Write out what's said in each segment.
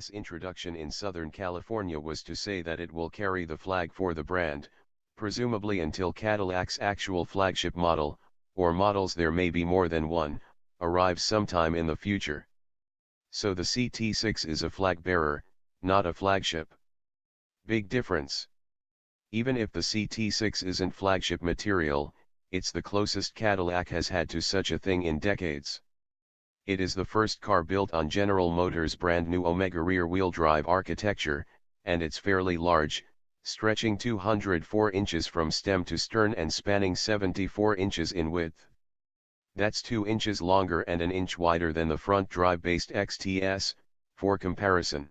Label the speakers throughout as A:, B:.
A: its introduction in Southern California was to say that it will carry the flag for the brand, presumably until Cadillac's actual flagship model, or models there may be more than one, arrives sometime in the future. So the CT6 is a flag bearer, not a flagship. Big difference. Even if the CT6 isn't flagship material, it's the closest Cadillac has had to such a thing in decades. It is the first car built on General Motors' brand new Omega rear-wheel drive architecture, and it's fairly large, stretching 204 inches from stem to stern and spanning 74 inches in width. That's 2 inches longer and an inch wider than the front drive-based XTS, for comparison.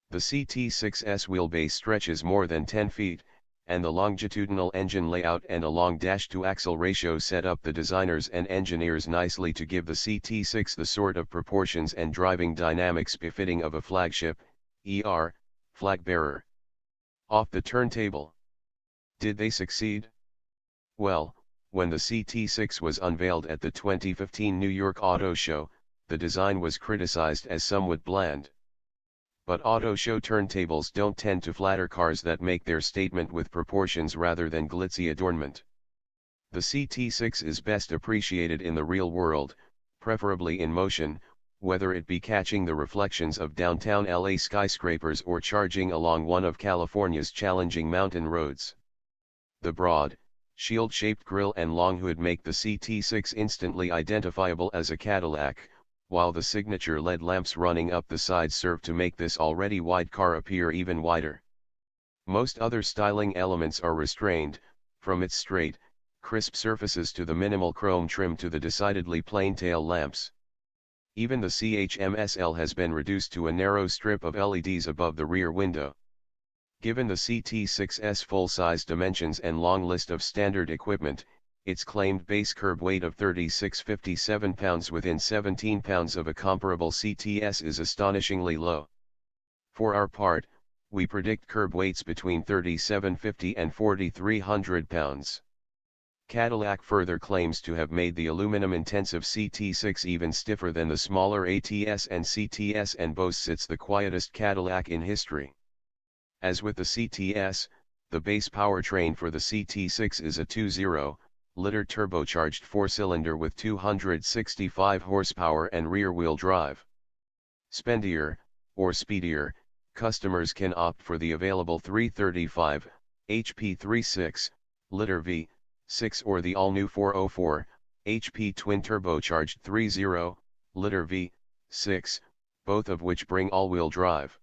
A: The CT6's wheelbase stretches more than 10 feet, and the longitudinal engine layout and a long dash-to-axle ratio set up the designers and engineers nicely to give the CT6 the sort of proportions and driving dynamics befitting of a flagship, flag bearer. Off the turntable. Did they succeed? Well, when the CT6 was unveiled at the 2015 New York Auto Show, the design was criticized as somewhat bland. But auto show turntables don't tend to flatter cars that make their statement with proportions rather than glitzy adornment. The CT6 is best appreciated in the real world, preferably in motion, whether it be catching the reflections of downtown LA skyscrapers or charging along one of California's challenging mountain roads. The broad, shield-shaped grille and long hood make the CT6 instantly identifiable as a Cadillac, while the signature LED lamps running up the sides serve to make this already wide car appear even wider. Most other styling elements are restrained, from its straight, crisp surfaces to the minimal chrome trim to the decidedly plain tail lamps. Even the CHMSL has been reduced to a narrow strip of LEDs above the rear window. Given the CT6's full-size dimensions and long list of standard equipment, its claimed base curb weight of 3657 pounds within 17 pounds of a comparable CTS is astonishingly low. For our part, we predict curb weights between 3750 and 4300 pounds. Cadillac further claims to have made the aluminum-intensive CT6 even stiffer than the smaller ATS and CTS and boasts it's the quietest Cadillac in history. As with the CTS, the base powertrain for the CT6 is a 2.0-liter turbocharged four-cylinder with 265 horsepower and rear-wheel drive. Spendier, or speedier, customers can opt for the available 335 HP 3.6-liter V6 or the all-new 404 HP twin-turbocharged 3.0-liter V6, both of which bring all-wheel drive.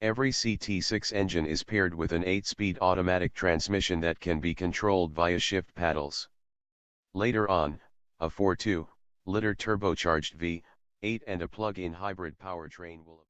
A: Every CT6 engine is paired with an 8-speed automatic transmission that can be controlled via shift paddles. Later on, a 4.2-liter turbocharged V8 and a plug-in hybrid powertrain will